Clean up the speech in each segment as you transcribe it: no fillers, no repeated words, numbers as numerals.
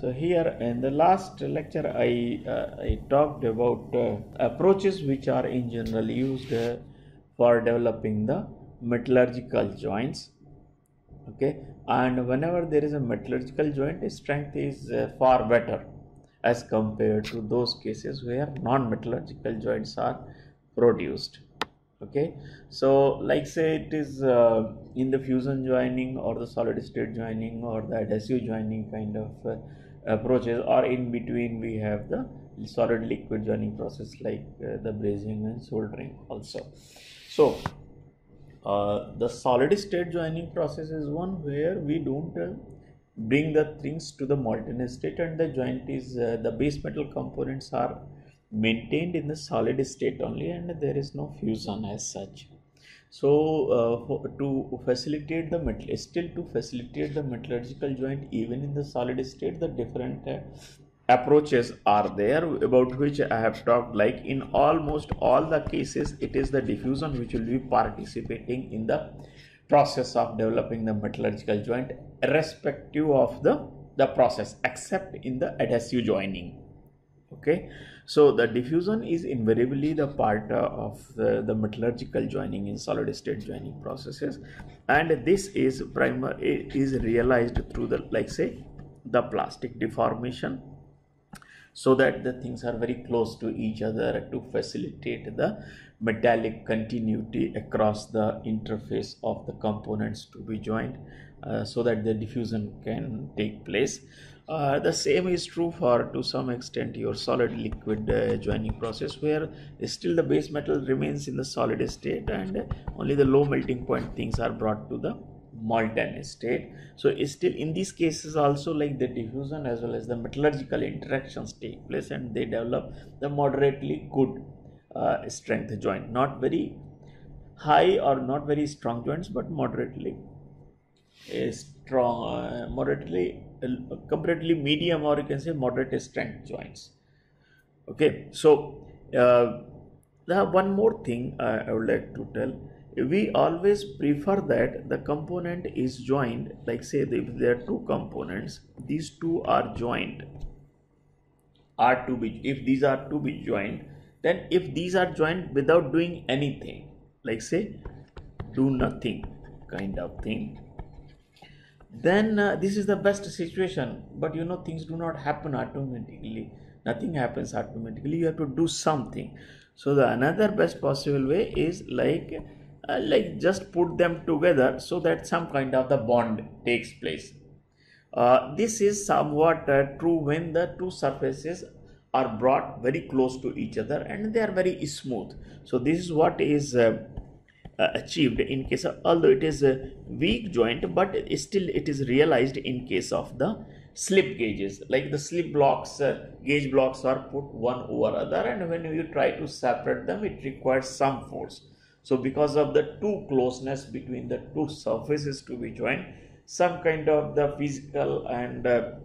So here in the last lecture I talked about approaches which are in general used for developing the metallurgical joints. Okay, and whenever there is a metallurgical joint, its strength is far better as compared to those cases where non-metallurgical joints are produced. Okay, so like say it is in the fusion joining or the solid state joining or the adhesive joining kind of approaches, or in between we have the solid liquid joining process like the brazing and soldering also. So the solid state joining process is one where we don't bring the things to the molten state, and the joint is the base metal components are maintained in the solid state only, and there is no fusion as such. So to facilitate the metallurgical joint even in the solid state, the different approaches are there about which I have talked. Like in almost all the cases, it is the diffusion which will be participating in the process of developing the metallurgical joint, irrespective of the process, except in the adhesive joining. Okay, so the diffusion is invariably the part of the metallurgical joining in solid state joining processes, and this is realized through the, like say, the plastic deformation, so that the things are very close to each other to facilitate the metallic continuity across the interface of the components to be joined, so that the diffusion can take place. The same is true for, to some extent, your solid liquid joining process, where still the base metal remains in the solid state and only the low melting point things are brought to the molten state. So still in these cases also, like the diffusion as well as the metallurgical interactions take place, and they develop the moderately good strength joint, not very high or not very strong joints, but moderately strong, moderately comparatively medium, or you can say moderate strength joints. Okay, so the one more thing I would like to tell. We always prefer that the component is joined, like say if there are two components, these two are joined, if these are to be joined, then if these are joined without doing anything, like say do nothing kind of thing, then this is the best situation. But you know, things do not happen automatically, nothing happens automatically, you have to do something. So the another best possible way is like just put them together so that some kind of the bond takes place. This is somewhat true when the two surfaces are brought very close to each other and they are very smooth. So this is what is achieved in case of, although it is a weak joint, but still it is realized in case of the slip gauges. Like the slip blocks, gauge blocks are put one over other, and when you try to separate them, it requires some force. So because of the too closeness between the two surfaces to be joined, some kind of the physical and the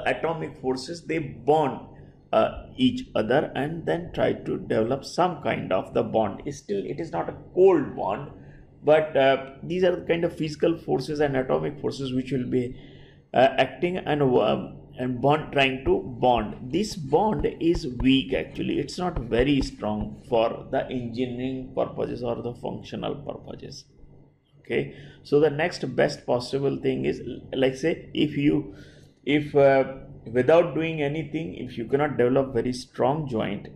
atomic forces, they bond each other and then try to develop some kind of the bond. Still it is not a cold bond, but these are the kind of physical forces and atomic forces which will be acting and bond, trying to bond. This bond is weak actually, it's not very strong for the engineering purposes or the functional purposes. Okay, so the next best possible thing is, like say, if without doing anything, if you cannot develop very strong joint,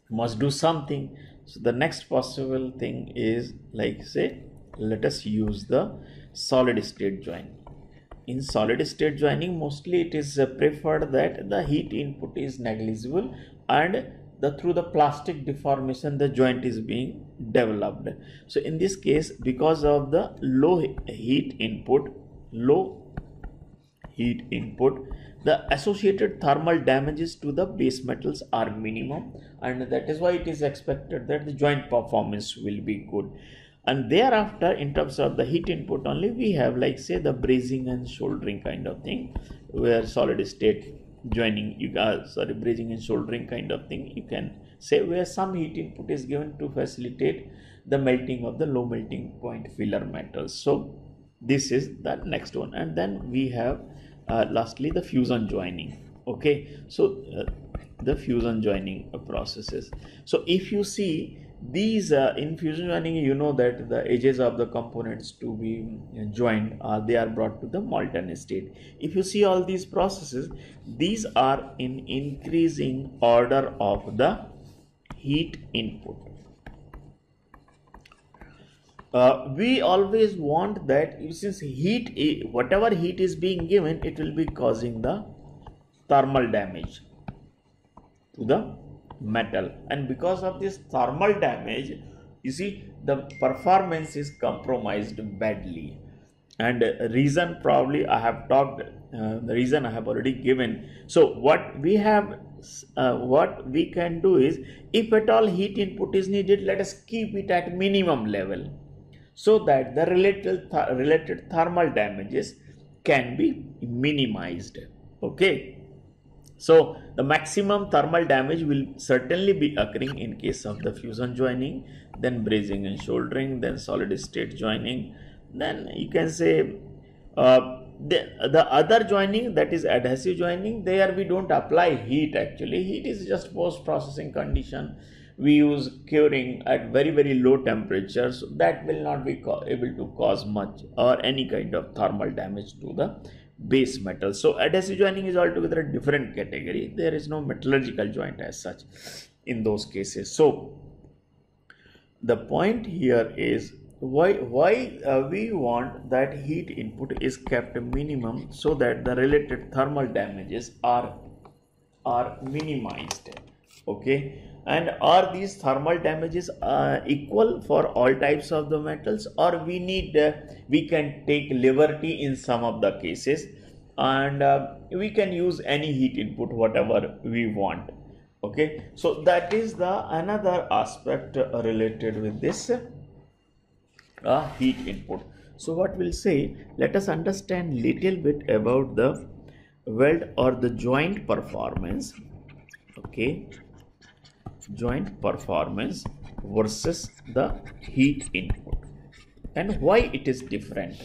you must do something. So the next possible thing is, like say, let us use the solid state joint. In solid state joining, mostly it is preferred that the heat input is negligible and through the plastic deformation the joint is being developed. So in this case, because of the low heat input, the associated thermal damages to the base metals are minimum, and that is why it is expected that the joint performance will be good. And thereafter, in terms of the heat input only, we have, like say, the brazing and soldering kind of thing, where solid state joining, brazing and soldering kind of thing, you can say, where some heat input is given to facilitate the melting of the low melting point filler metals. So this is the next one. And then we have lastly the fusion joining. Okay, so the fusion joining processes. So if you see these in fusion joining, you know that the edges of the components to be joined they are brought to the molten state. If you see all these processes, these are in increasing order of the heat input. We always want that, since whatever heat is being given, it will be causing the thermal damage to the metal, and because of this thermal damage, you see the performance is compromised badly. And reason probably I have talked, the reason I have already given. So what we can do is, if at all heat input is needed, let us keep it at minimum level, so that the related thermal damages can be minimized. Okay, so the maximum thermal damage will certainly be occurring in case of the fusion joining, then brazing and soldering, then solid state joining. Then you can say the other joining, that is adhesive joining, there we don't apply heat. Actually heat is just post processing condition. We use curing at very low temperatures, so that will not be able to cause much or any kind of thermal damage to the base metal. So adhesive joining is altogether a different category. There is no metallurgical joint as such in those cases. So the point here is why we want that heat input is kept minimum, so that the related thermal damages are minimized. Okay, and are these thermal damages equal for all types of the metals, or we can take liberty in some of the cases, and we can use any heat input whatever we want. Okay, so that is the another aspect related with this heat input. So what we'll say, let us understand little bit about the weld or the joint performance. Okay, joint performance versus the heat input, and why it is different.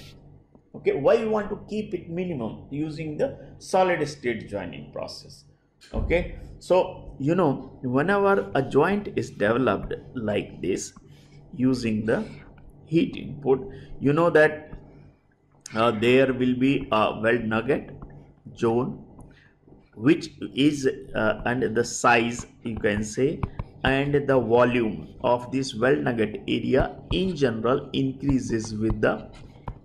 Okay, why we want to keep it minimum using the solid state joining process. Okay, so you know, whenever a joint is developed like this using the heat input, you know that there will be a weld nugget zone, which is and the size, you can say, and the volume of this weld nugget area in general increases with the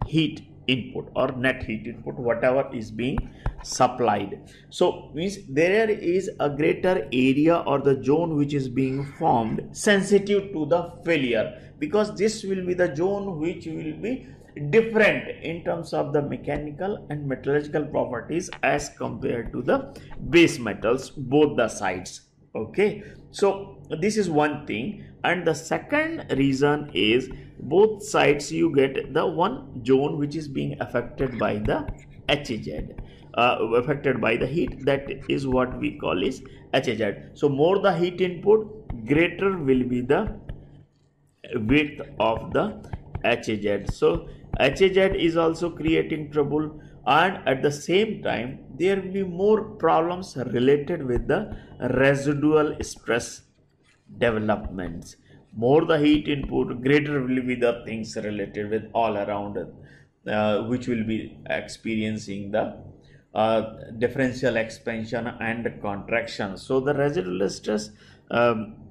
heat input or net heat input, whatever is being supplied. So means there is a greater area or the zone which is being formed sensitive to the failure, because this will be the zone which will be different in terms of the mechanical and metallurgical properties as compared to the base metals, both the sides. Okay, so this is one thing. And the second reason is, both sides you get the one zone which is being affected by the HZ, affected by the heat, that is what we call is HZ. So more the heat input, greater will be the width of the HZ. So HZ is also creating trouble, and at the same time there will be more problems related with the residual stress developments. More the heat input, greater will be the things related with all around which will be experiencing the differential expansion and contraction. So the residual stress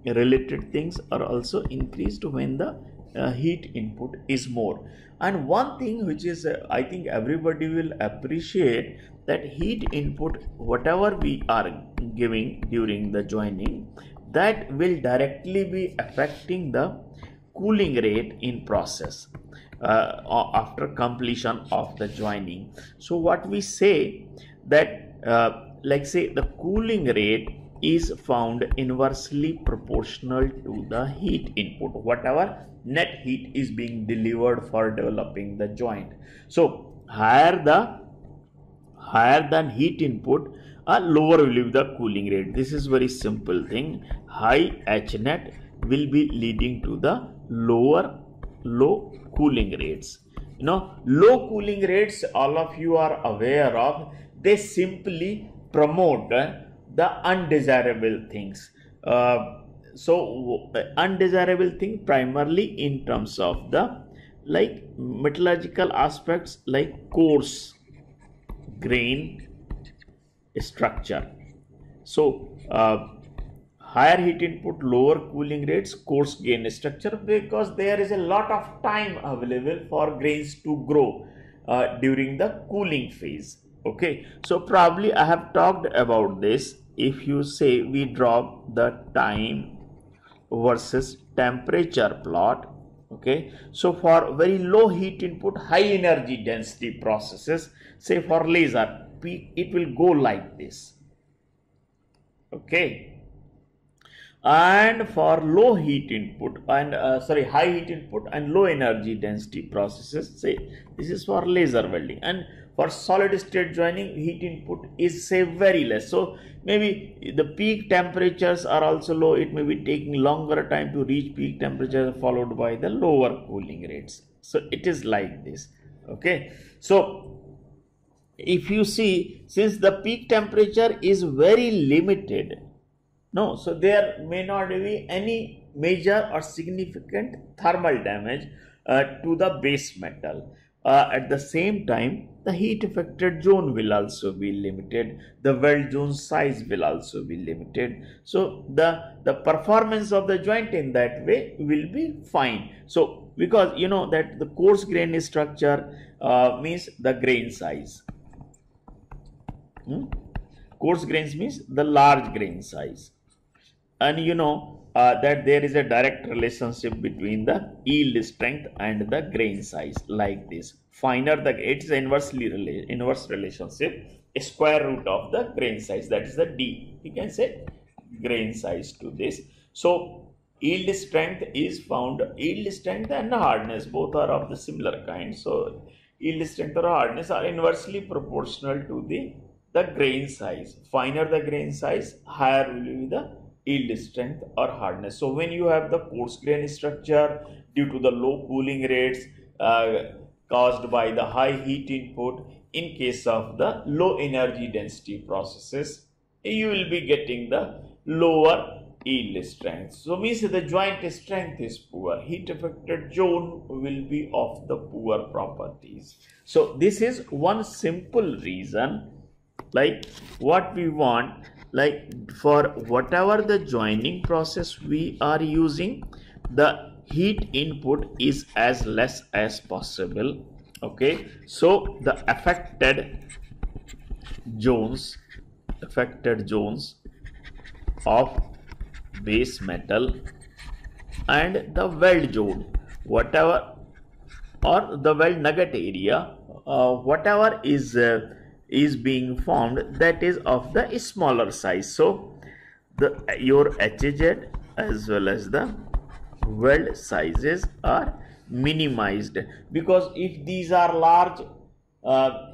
related things are also increased when the heat input is more. And one thing which is I think everybody will appreciate, that heat input whatever we are giving during the joining, that will directly be affecting the cooling rate in process after completion of the joining. So what we say that like say the cooling rate is found inversely proportional to the heat input, whatever net heat is being delivered for developing the joint. So higher than heat input, lower will be the cooling rate. This is very simple thing. High H net will be leading to the low cooling rates. You know, low cooling rates, all of you are aware of, they simply promote the undesirable things. Undesirable thing primarily in terms of the like metallurgical aspects like coarse grain structure. So higher heat input, lower cooling rates, coarse grain structure, because there is a lot of time available for grains to grow during the cooling phase. Okay, so probably I have talked about this. If you say we drop the time versus temperature plot, okay, so for very low heat input, high energy density processes, say for laser, it will go like this. Okay, and for low heat input and high heat input and low energy density processes, say this is for laser welding, and for solid state joining heat input is say very less, so maybe the peak temperatures are also low. It may be taking longer time to reach peak temperature, followed by the lower cooling rates. So it is like this. Okay, so if you see, since the peak temperature is very limited, no, so there may not be any major or significant thermal damage to the base metal. At the same time, the heat affected zone will also be limited. The weld zone size will also be limited. So the performance of the joint in that way will be fine. So because you know that the coarse grain structure means the grain size. Coarse grains means the large grain size. And you know that there is a direct relationship between the yield strength and the grain size, like this. Finer the, it is inverse relationship, a square root of the grain size, that is the D. You can say grain size to this. So yield strength is found, yield strength and hardness both are of the similar kind. So yield strength or hardness are inversely proportional to the grain size. Finer the grain size, higher will be the yield strength or hardness. So when you have the coarse grain structure, due to the low cooling rates caused by the high heat input, in case of the low energy density processes, you will be getting the lower yield strength. So means the joint strength is poor, heat affected zone will be of the poor properties. So this is one simple reason, like what we want, like for whatever the joining process we are using, the heat input is as less as possible. Okay, so the affected zones of base metal and the weld zone, whatever, or the weld nugget area, whatever is being formed, that is of the smaller size. So your HZ as well as the weld sizes are minimized, because if these are large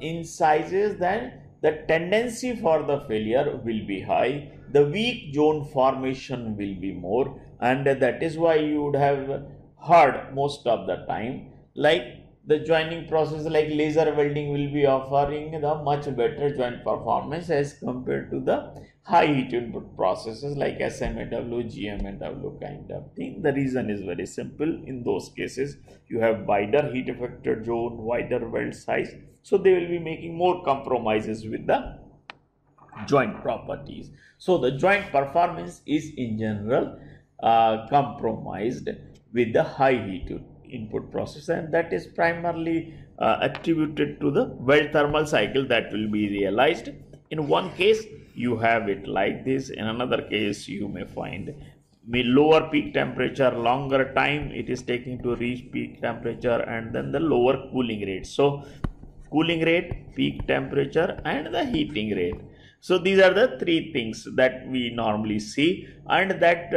in sizes, then the tendency for the failure will be high, the weak zone formation will be more, and that is why you would have heard most of the time, like the joining process like laser welding will be offering the much better joint performance as compared to the high heat input processes like SMAW, GMAW kind of thing. The reason is very simple. In those cases, you have wider heat affected zone, wider weld size, so they will be making more compromises with the joint properties. So the joint performance is in general compromised with the high heat input process, and that is primarily attributed to the weld thermal cycle that will be realized. In one case you have it like this, in another case you may find lower peak temperature, longer time it is taking to reach peak temperature, and then the lower cooling rate. So cooling rate, peak temperature and the heating rate. So these are the three things that we normally see, and that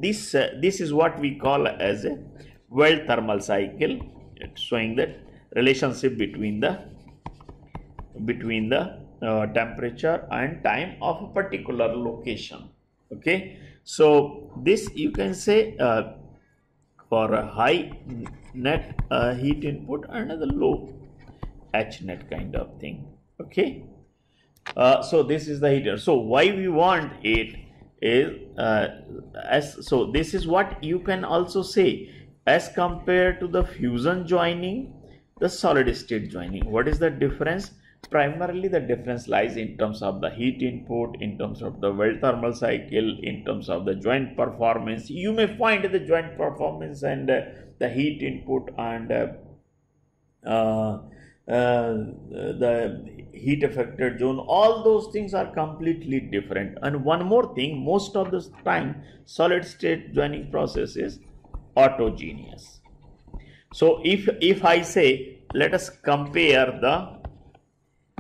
this is what we call as a weld thermal cycle, showing that relationship between the temperature and time of a particular location. Okay, so this you can say for a high net heat input and the low H net kind of thing. Okay, So this is the heater. So why we want it is so this is what you can also say as compared to the fusion joining, the solid state joining. What is the difference? Primarily the difference lies in terms of the heat input, in terms of the Weld thermal cycle, in terms of the joint performance. You may find the joint performance and the heat input and the heat affected zone, all those things are completely different. And one more thing, most of the time solid state joining process is autogeneous. So if I say let us compare the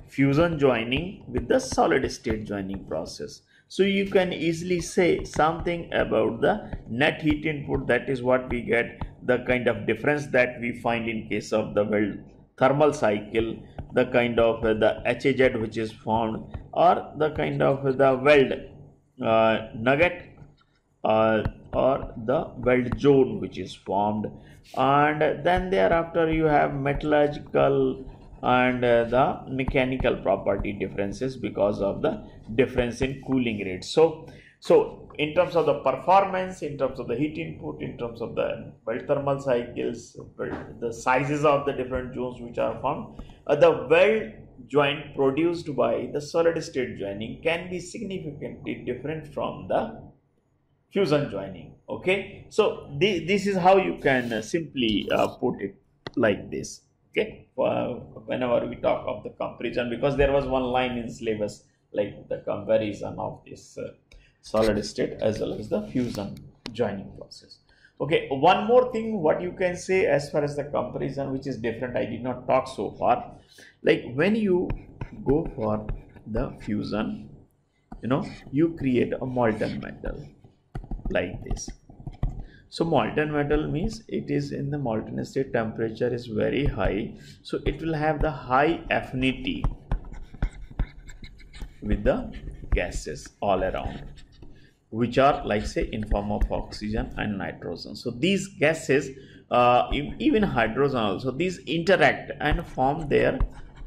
fusion joining with the solid state joining process, so you can easily say something about the net heat input, that is what we get, the kind of difference that we find in case of the Weld thermal cycle, the kind of the HAZ which is formed, or the kind of the Weld nugget or the Weld zone which is formed. And then thereafter you have metallurgical and the mechanical property differences because of the difference in cooling rate. So in terms of the performance, in terms of the heat input, in terms of the Weld thermal cycles, the sizes of the different zones which are formed, the weld joint produced by the solid state joining can be significantly different from the fusion joining. Okay, so this is how you can simply put it like this. Okay, whenever we talk of the comparison, because there was one line in syllabus like the comparison of this solid state as well as the fusion joining process. Okay, one more thing what you can say as far as the comparison which is different, I did not talk so far. Like when you go for the fusion, you create a molten metal like this. So molten metal means it is in the molten state, temperature is very high, so it will have the high affinity with the gases all around, which are like say in form of oxygen and nitrogen. So these gases, even hydrogen also, these interact and form their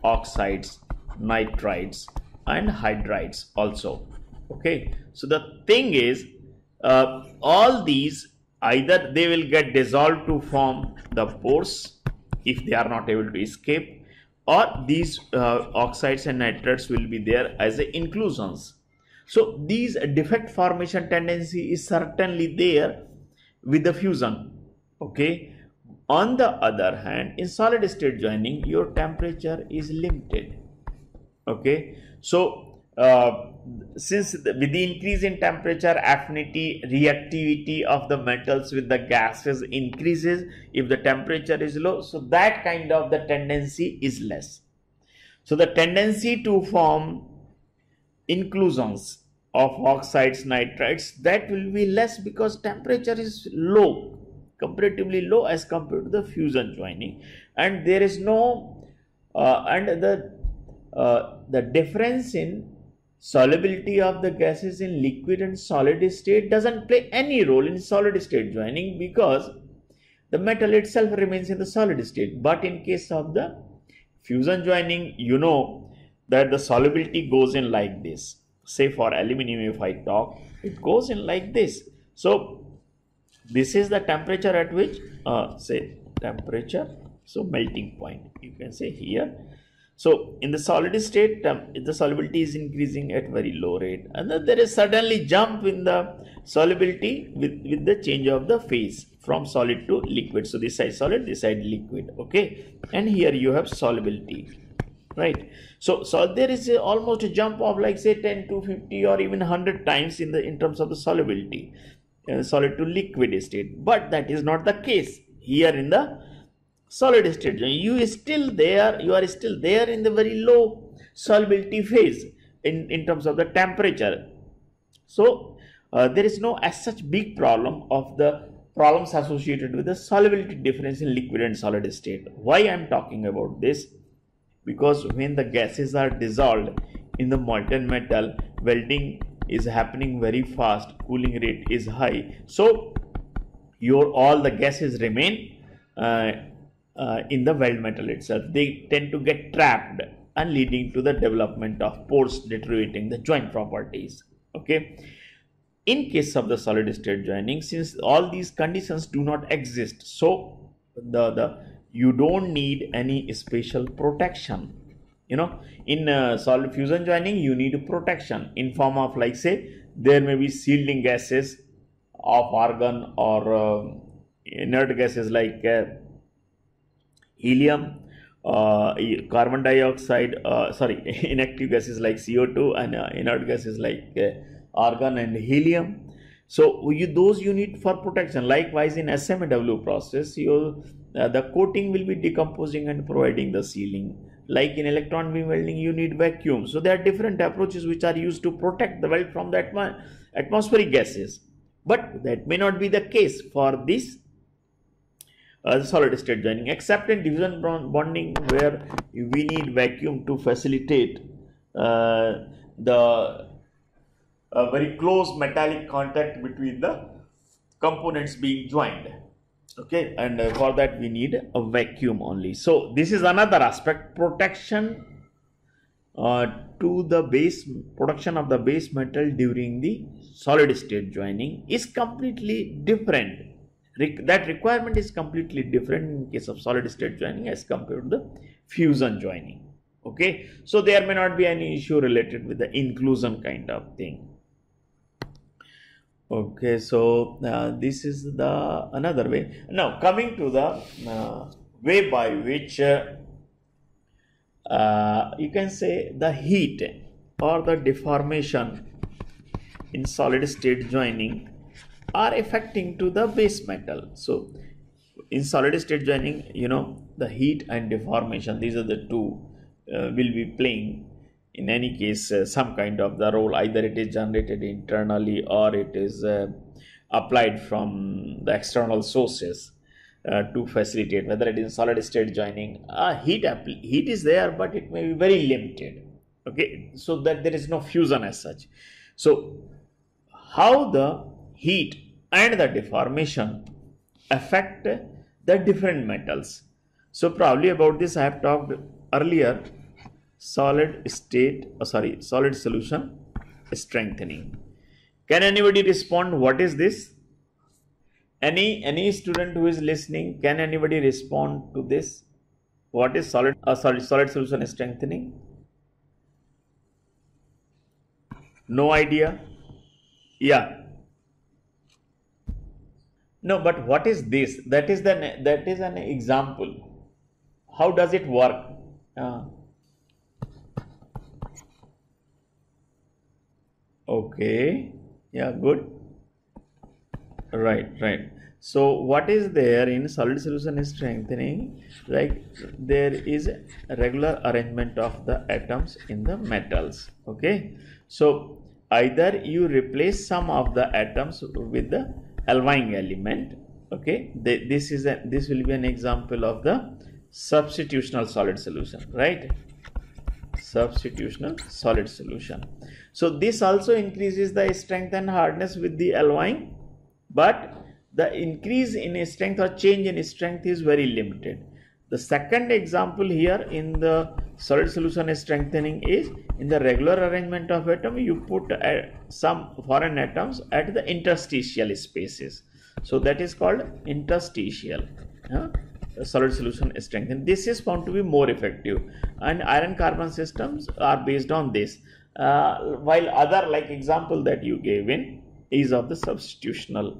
oxides, nitrides and hydrides also. Okay, so the thing is, all these either they will get dissolved to form the pores if they are not able to escape, or these oxides and nitrates will be there as the inclusions. So these defect formation tendency is certainly there with the fusion. Okay, on the other hand, in solid state joining your temperature is limited. Okay, so since with the increase in temperature, affinity, reactivity of the metals with the gases increases if the temperature is low, so that kind of the tendency is less. So the tendency to form inclusions of oxides, nitrites, that will be less because temperature is low, comparatively low as compared to the fusion joining, and there is no and the difference in solubility of the gases in liquid and solid state doesn't play any role in solid state joining because the metal itself remains in the solid state. But in case of the fusion joining, you know that the solubility goes in like this. Say for aluminum, if I talk, it goes in like this. So this is the temperature at which say temperature, so melting point you can say here. So in the solid state, the solubility is increasing at very low rate, and then there is suddenly jump in the solubility with the change of the phase from solid to liquid. So this side solid, this side liquid. Okay, and here you have solubility, right? So there is almost a jump of like say 10 to 50 or even 100 times in terms of the solubility, solid to liquid state. But that is not the case here in the solid state. You are still there in the very low solubility phase in terms of the temperature. So there is no as such big problem of the problems associated with the solubility difference in liquid and solid state. Why I am talking about this? Because when the gases are dissolved in the molten metal, welding is happening very fast, cooling rate is high, so all the gases remain in the weld metal itself. They tend to get trapped and leading to the development of pores, deteriorating the joint properties. Okay. In case of the solid state joining, since all these conditions do not exist, so the you don't need any special protection. In solid fusion joining, you need protection in form of, like, say, there may be shielding gases of argon or inert gases like helium, carbon dioxide, inactive gases like CO2, and inert gases like argon and helium. So those you need for protection. Likewise, in SMAW process, the coating will be decomposing and providing the sealing. Like in electron beam welding, you need vacuum. So there are different approaches which are used to protect the weld from the atmospheric gases. But that may not be the case for this solid state joining, except in diffusion bonding, where we need vacuum to facilitate the very close metallic contact between the components being joined. Okay, and for that we need a vacuum only. So this is another aspect. Protection to the base, production of the base metal during the solid state joining is completely different. That requirement is completely different in case of solid state joining as compared to the fusion joining. Okay, so there may not be any issue related with the inclusion kind of thing. Okay, so this is the another way. Now coming to the way by which you can say the heat or the deformation in solid state joining are affecting to the base metal. So in solid state joining, the heat and deformation, these are the two will be playing in any case some kind of the role. Either it is generated internally or it is applied from the external sources to facilitate, whether it is solid state joining. Heat is there, but it may be very limited. Okay, so that there is no fusion as such. So how the heat and the deformation affect the different metals? So probably about this I have talked earlier. Solid solution strengthening. Can anybody respond? What is this? Any student who is listening, can anybody respond to this? What is solid solution strengthening? No idea? Yeah. No, but what is this? That is an example. How does it work? Okay, yeah, good. Right. So what is there in solid solution strengthening? Like there is a regular arrangement of the atoms in the metals. Okay, so either you replace some of the atoms with the allying element. Okay, this will be an example of the substitutional solid solution, right? Substitutional solid solution. So this also increases the strength and hardness with the alloying, but the increase in strength or change in strength is very limited. The second example here in the solid solution strengthening is in the regular arrangement of atom, you put some foreign atoms at the interstitial spaces. So that is called interstitial solid solution strengthening. This is found to be more effective, and iron carbon systems are based on this. While other, like example that you gave in, is of the substitutional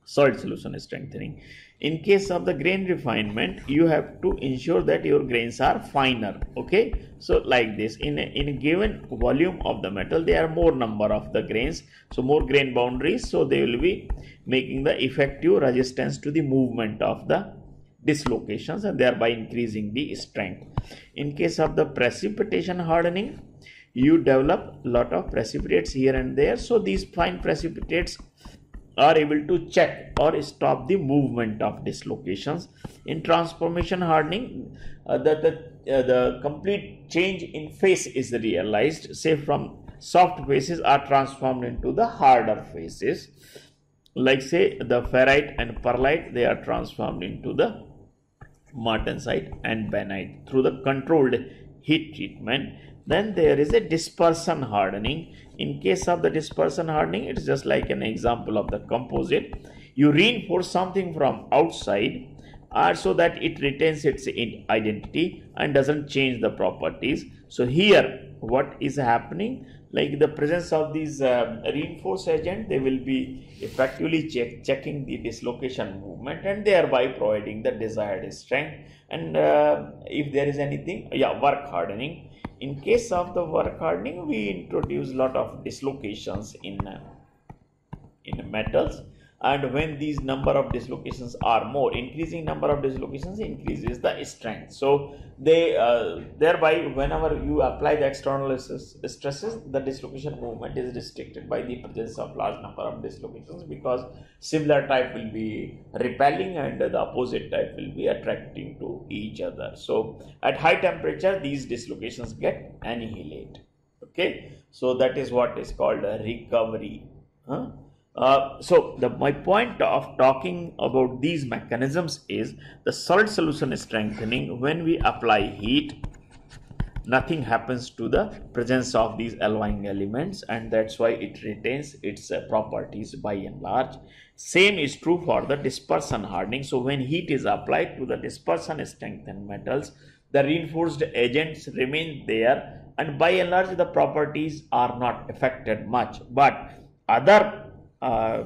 solid solution strengthening. In case of the grain refinement, you have to ensure that your grains are finer. Okay, so like this, in a given volume of the metal, there are more number of the grains, so more grain boundaries, so they will be making the effective resistance to the movement of the dislocations and thereby increasing the strength. In case of the precipitation hardening, you develop a lot of precipitates here and there, so these fine precipitates are able to check or stop the movement of dislocations. In transformation hardening, the complete change in phase is realized, say from soft phases are transformed into the harder phases, like say the ferrite and pearlite, they are transformed into the martensite and bainite through the controlled heat treatment. Then there is a dispersion hardening. In case of the dispersion hardening, it's just like an example of the composite. You reinforce something from outside so that it retains its identity and doesn't change the properties. So here what is happening, like the presence of these reinforced agent, they will be effectively checking the dislocation movement and thereby providing the desired strength. And if there is anything, work hardening. In case of the work hardening, we introduce lot of dislocations in metals, and when these number of dislocations are more, increasing number of dislocations increases the strength. So they thereby whenever you apply the external stresses, the dislocation movement is restricted by the presence of large number of dislocations, because similar type will be repelling and the opposite type will be attracting to each other. So at high temperature these dislocations get annihilated. Okay, so that is what is called a recovery. So my point of talking about these mechanisms is the solid solution strengthening. When we apply heat, nothing happens to the presence of these alloying elements, and that's why it retains its properties by and large. Same is true for the dispersion hardening. So when heat is applied to the dispersion strengthened metals, the reinforced agents remain there, and by and large the properties are not affected much. But other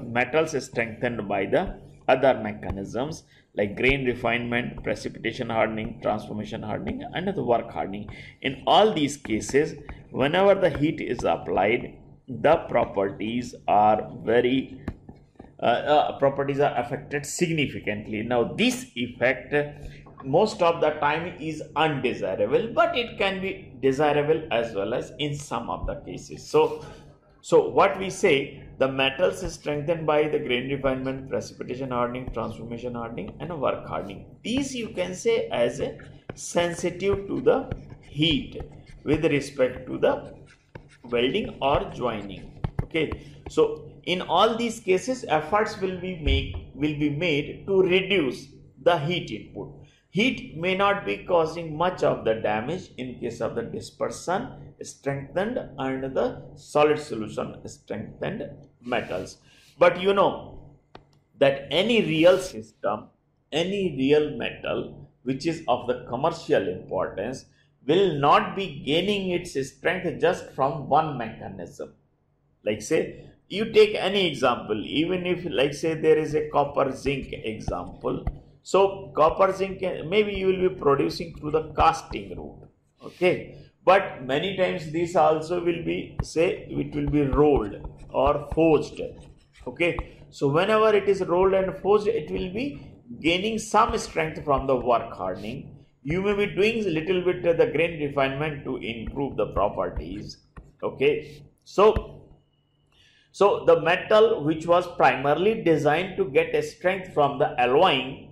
metals strengthened by the other mechanisms like grain refinement, precipitation hardening, transformation hardening, and the work hardening. In all these cases, whenever the heat is applied, the properties are affected significantly. Now this effect most of the time is undesirable, but it can be desirable as well as in some of the cases. So what we say, the metals is strengthened by the grain refinement, precipitation hardening, transformation hardening, and work hardening. These you can say as a sensitive to the heat with respect to the welding or joining. Okay, so in all these cases efforts will be made to reduce the heat input. Heat may not be causing much of the damage in case of the dispersion strengthened and the solid solution strengthened metals. But you know that any real system, any real metal which is of the commercial importance will not be gaining its strength just from one mechanism. Like say you take any example, even if like say there is a copper zinc example. So copper zinc maybe you will be producing through the casting route. Okay, but many times this also will be, say it will be rolled or forged. Okay, so whenever it is rolled and forged, it will be gaining some strength from the work hardening. You may be doing a little bit the grain refinement to improve the properties. Okay, so the metal which was primarily designed to get a strength from the alloying,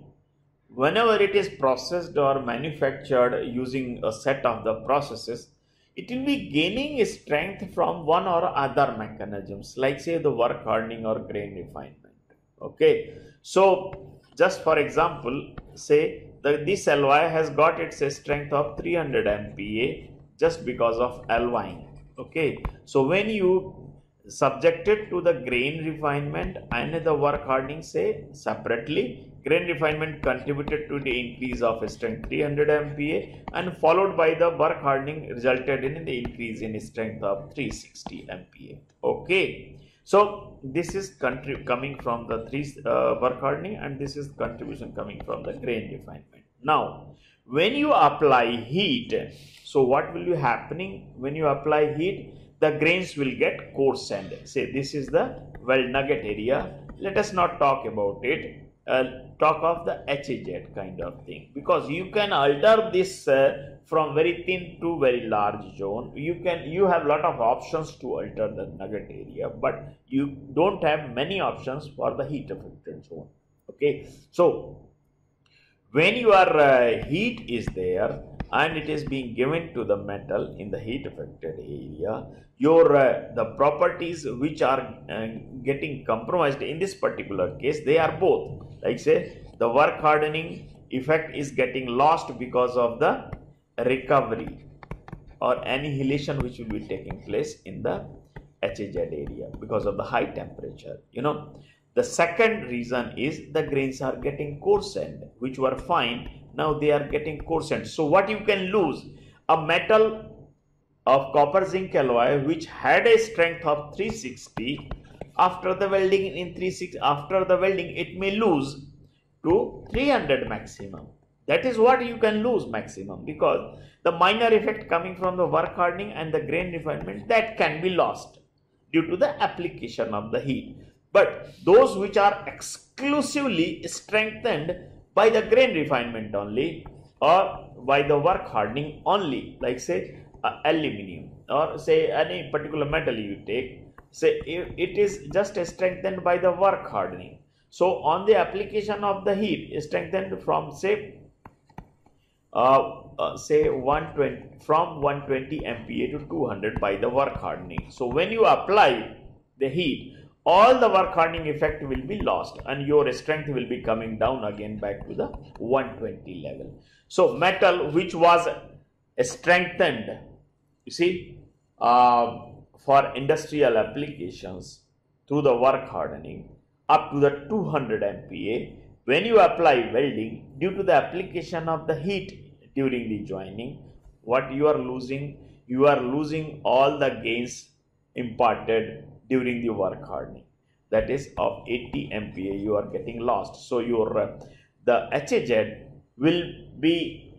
whenever it is processed or manufactured using a set of the processes, it will be gaining strength from one or other mechanisms, like say the work hardening or grain refinement. Okay, so just for example, say this alloy has got its strength of 300 MPa just because of alloying. Okay, so when you subject it to the grain refinement and the work hardening, say separately, grain refinement contributed to the increase of strength 300 MPa and followed by the work hardening resulted in the increase in strength of 360 MPa. Okay, so this is coming from the work hardening, and this is contribution coming from the grain refinement. Now when you apply heat, so what will be happening when you apply heat? The grains will get coarsened. Say this is the weld nugget area. Let us not talk about it. Talk of the HZ kind of thing, because you can alter this from very thin to very large zone. You have lot of options to alter the nugget area, but you don't have many options for the heat affected zone. Okay, so when your heat is there and it is being given to the metal in the heat affected area, your the properties which are getting compromised in this particular case, they are both, like say the work hardening effect is getting lost because of the recovery. or annihilation which will be taking place in the HAZ area because of the high temperature. The second reason is the grains are getting coarsened, which were fine, now they are getting coarsened. So what you can lose, a metal of copper zinc alloy which had a strength of 360, after the welding it may lose to 300 maximum. That is what you can lose maximum, because the minor effect coming from the work hardening and the grain refinement, that can be lost due to the application of the heat. But those which are exclusively strengthened by the grain refinement only, or by the work hardening only, like say aluminium, or say any particular metal you take, say it is just strengthened by the work hardening. So on the application of the heat, strengthened from say 120 from 120 MPa to 200 by the work hardening. So when you apply the heat, all the work hardening effect will be lost and your strength will be coming down again back to the 120 level. So metal which was strengthened, you see, for industrial applications through the work hardening up to the 200 MPa, when you apply welding, due to the application of the heat during the joining, what you are losing? You are losing all the gains imparted during the work hardening. That is of 80 MPa you are getting lost. So your the HAZ will be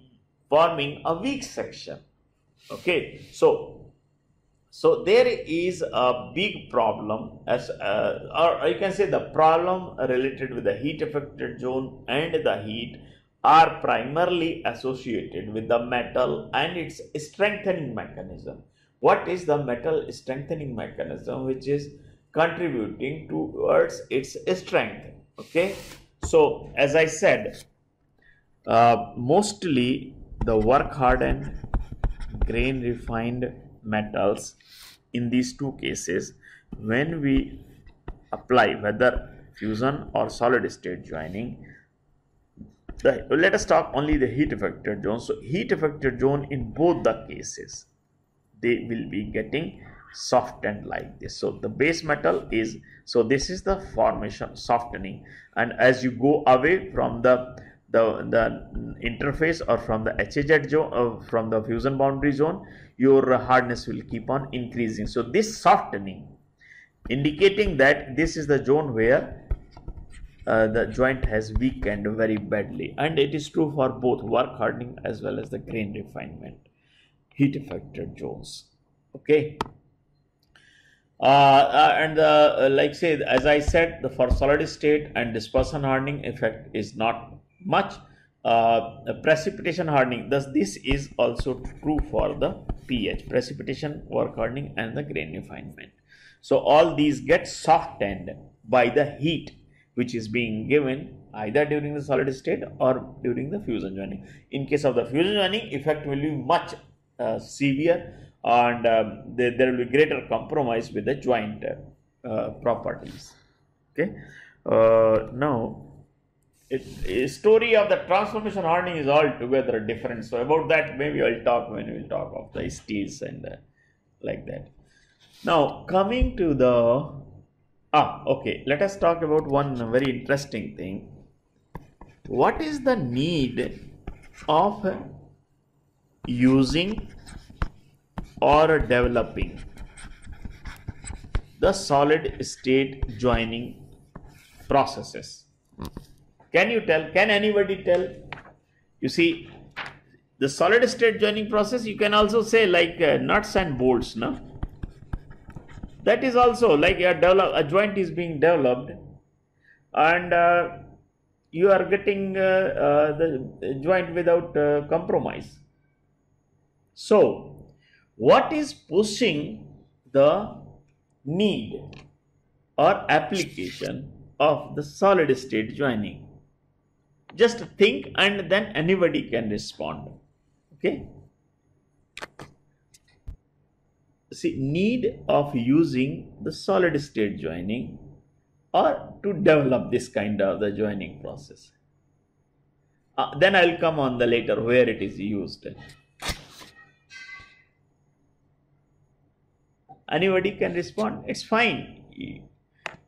forming a weak section. Okay, so there is a big problem, as or you can say the problem related with the heat affected zone and the heat are primarily associated with the metal and its strengthening mechanism. What is the metal strengthening mechanism which is contributing towards its strength? Okay, so as I said, mostly the work hardened, grain refined metals, in these two cases, when we apply whether fusion or solid state joining, let us talk only the heat affected zone. So heat affected zone, in both the cases, they will be getting softened like this. So the base metal is, so this is the formation softening, and as you go away from the interface or from the HAZ zone, from the fusion boundary zone, your hardness will keep on increasing. So this softening indicating that this is the zone where the joint has weakened very badly, and it is true for both work hardening as well as the grain refinement heat affected zones. Okay, and like say, as I said, the for solid state and dispersion hardening effect is not much. Precipitation hardening, thus this is also true for the pH, precipitation, work hardening and the grain refinement. So all these get softened by the heat which is being given either during the solid state or during the fusion joining. In case of the fusion joining, effect will be much severe, and there will be greater compromise with the joint properties. Okay, now story of the transformation hardening is altogether different. So about that maybe I'll talk when we'll talk of the steels and like that. Now coming to the okay, let us talk about one very interesting thing. What is the need of using or developing the solid state joining processes? Can you tell? Can anybody tell? You see, the solid state joining process, you can also say like nuts and bolts, no? That is also like a joint is being developed, and you are getting the joint without compromise. So, what is pushing the need or application of the solid state joining? Just think and then anybody can respond. Okay. See, need of using the solid state joining or to develop this kind of the joining process. Then I will come on the later where it is used. Anybody can respond. It's fine.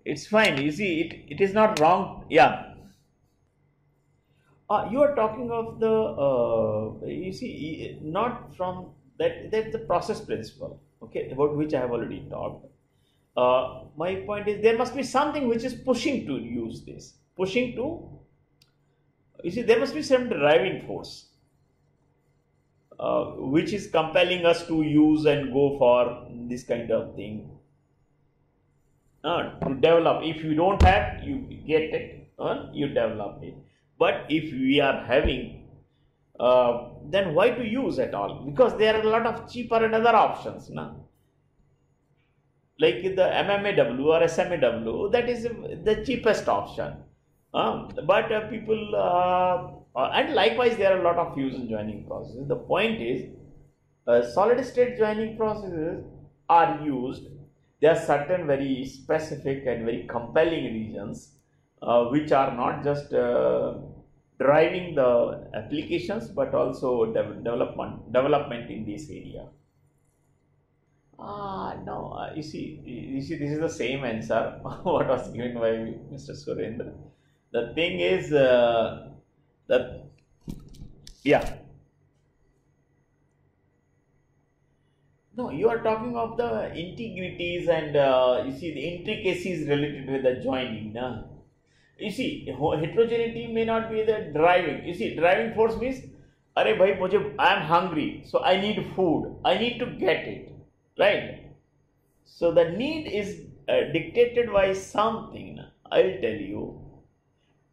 It's fine. You see, it is not wrong. Yeah. You are talking of the, you see, not from that's the process principle, okay, about which I have already talked. My point is there must be something which is pushing to use this, pushing to, you see, there must be some driving force which is compelling us to use and go for this kind of thing. To develop, if you don't have, you get it, you develop it. But if we are having, then why to use at all? Because there are a lot of cheaper and other options, na? Like the MMAW or SMAW, that is the cheapest option. But people, and likewise there are a lot of fusion joining processes. The point is, solid state joining processes are used. There are certain very specific and very compelling reasons which are not just driving the applications but also development in this area. No, you see, this is the same answer what was given by Mr. Surendra. The thing is that, yeah. No, you are talking of the integrities and you see the intricacies related with the joining. Na? You see, heterogeneity may not be the driving. You see, driving force means, "Arey bhai, I am hungry, so I need food. I need to get it." Right? So the need is dictated by something. I'll tell you.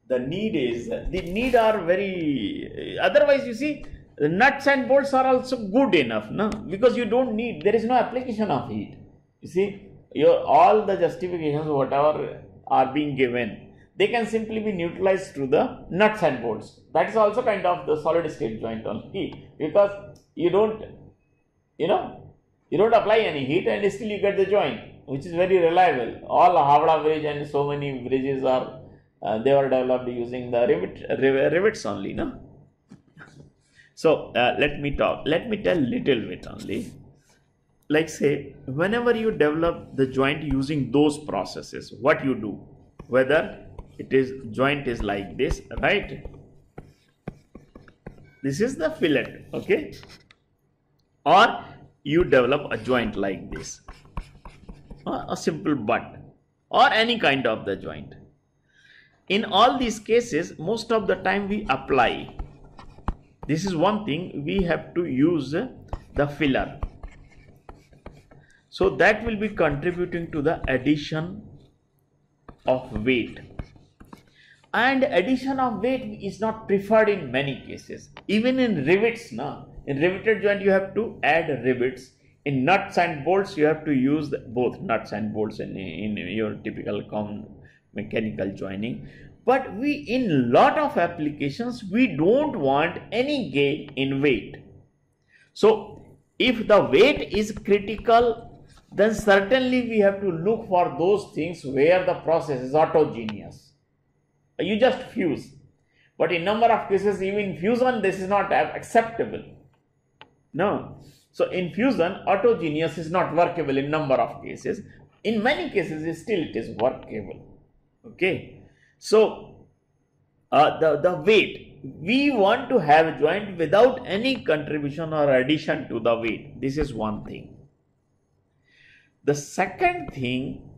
The need are very, otherwise you see, the nuts and bolts are also good enough, no? Because you don't need, there is no application of heat. You see, all the justifications, whatever are being given, they can simply be neutralized through the nuts and bolts. That is also kind of the solid state joint only, because you don't, you don't apply any heat and still you get the joint, which is very reliable. All Howrah bridge and so many bridges are, they were developed using the rivets only, no? So let me tell little bit only. Like say, whenever you develop the joint using those processes, what you do, whether it is joint is like this, right? This is the fillet, okay? Or you develop a joint like this, a simple butt, or any kind of the joint. In all these cases, most of the time we apply. This is one thing, we have to use the filler. So that will be contributing to the addition of weight. And addition of weight is not preferred in many cases. Even in rivets, in riveted joint you have to add rivets. In nuts and bolts you have to use both nuts and bolts in your typical common mechanical joining. But in lot of applications, we don't want any gain in weight. So if the weight is critical, then certainly we have to look for those things where the process is autogeneous. You just fuse. But in number of cases, even fusion, this is not acceptable. No. So in fusion, autogeneous is not workable in number of cases. In many cases, still it is workable. Okay. So, the weight, we want to have a joint without any contribution or addition to the weight. This is one thing. The second thing,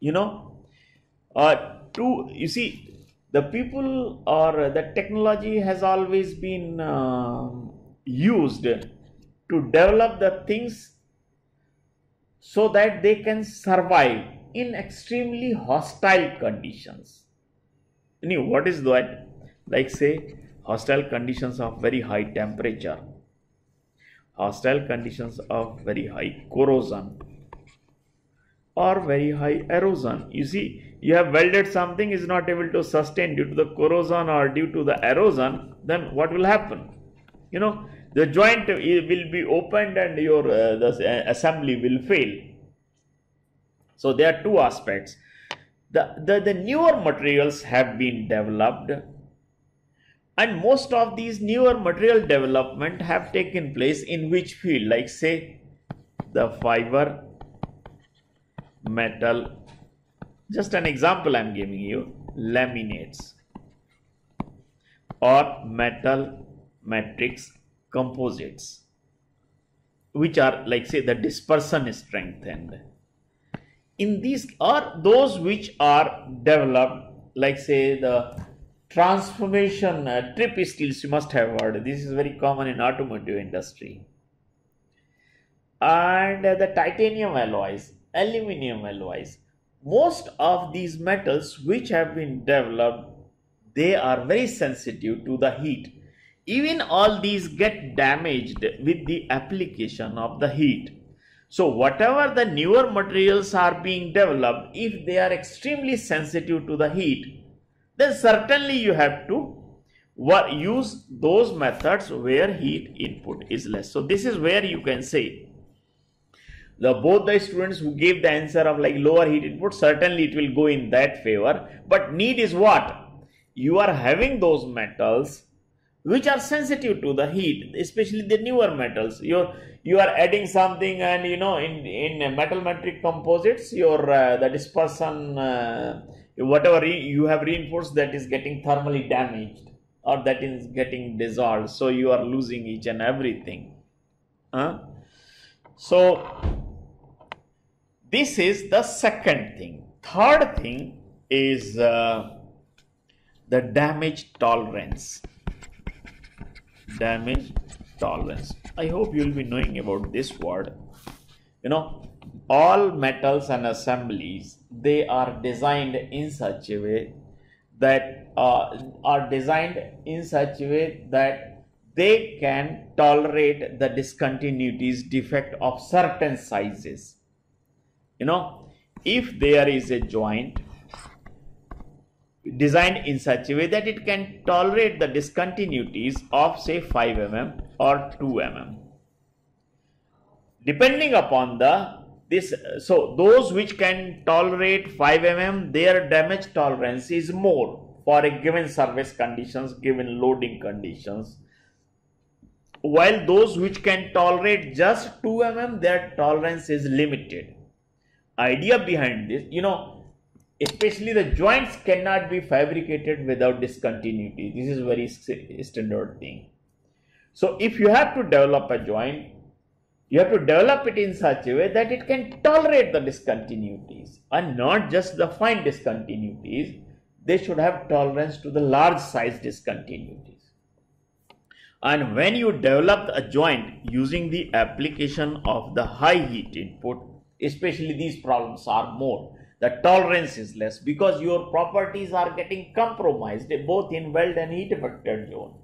you see, the people or the technology has always been used to develop the things so that they can survive in extremely hostile conditions. What is that? Like say, hostile conditions of very high temperature, hostile conditions of very high corrosion, or very high erosion. You see, you have welded something is not able to sustain due to the corrosion or due to the erosion, then what will happen? The joint will be opened and your the assembly will fail. So there are two aspects. The newer materials have been developed, and most of these newer material development have taken place in which field? Like say the fiber metal, just an example I'm giving you, laminates, or metal matrix composites, which are like say the dispersion is strengthened. In these are those which are developed like say the transformation trip steels, you must have heard. This is very common in automotive industry. And the titanium alloys, aluminum alloys, most of these metals which have been developed, they are very sensitive to the heat. Even all these get damaged with the application of the heat. So whatever the newer materials are being developed, if they are extremely sensitive to the heat, then certainly you have to use those methods where heat input is less. So this is where you can say both the students who gave the answer of like lower heat input, certainly it will go in that favor. But need is what? You are having those metals which are sensitive to the heat, especially the newer metals. You are adding something, and in metal matrix composites, your the dispersion, whatever you have reinforced, that is getting thermally damaged or that is getting dissolved. So you are losing each and everything. So this is the second thing. Third thing is the damage tolerance. Damage tolerance. I hope you will be knowing about this word. All metals and assemblies, they are designed in such a way that they can tolerate the discontinuities, defect of certain sizes. If there is a joint designed in such a way that it can tolerate the discontinuities of say 5 mm or 2 mm, depending upon so those which can tolerate 5 mm, their damage tolerance is more for a given service conditions, given loading conditions, while those which can tolerate just 2 mm, their tolerance is limited. Idea behind this, especially the joints cannot be fabricated without discontinuity. This is very standard thing. So if you have to develop a joint, you have to develop it in such a way that it can tolerate the discontinuities, and not just the fine discontinuities. They should have tolerance to the large size discontinuities. And when you develop a joint using the application of the high heat input, especially these problems are more. The tolerance is less because your properties are getting compromised both in weld and heat affected zone.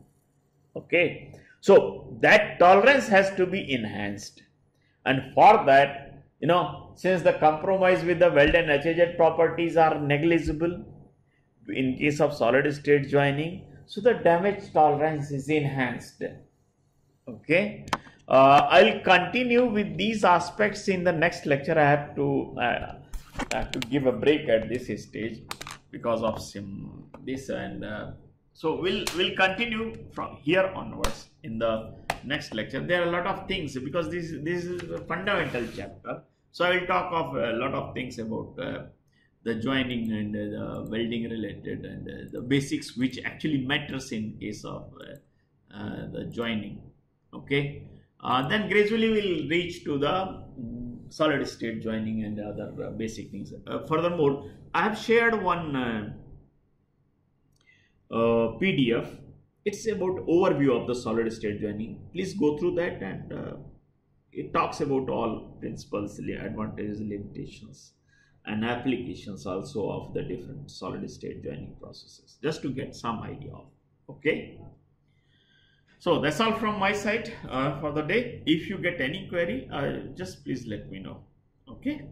Okay. So that tolerance has to be enhanced. And for that, since the compromise with the weld and HZ properties are negligible in case of solid state joining, so the damage tolerance is enhanced. Okay. I'll continue with these aspects in the next lecture. I have to give a break at this stage because of this, and so we'll continue from here onwards in the next lecture. There are a lot of things because this is a fundamental chapter. So I will talk of a lot of things about the joining and the welding related and the basics which actually matters in case of the joining. Okay. Then gradually we'll reach to the solid state joining and other basic things. Furthermore, I have shared one PDF. It's about overview of the solid state joining. Please go through that, and it talks about all principles, advantages, limitations, and applications also of the different solid state joining processes, just to get some idea of. Okay. So that's all from my side for the day. If you get any query, just please let me know. Okay.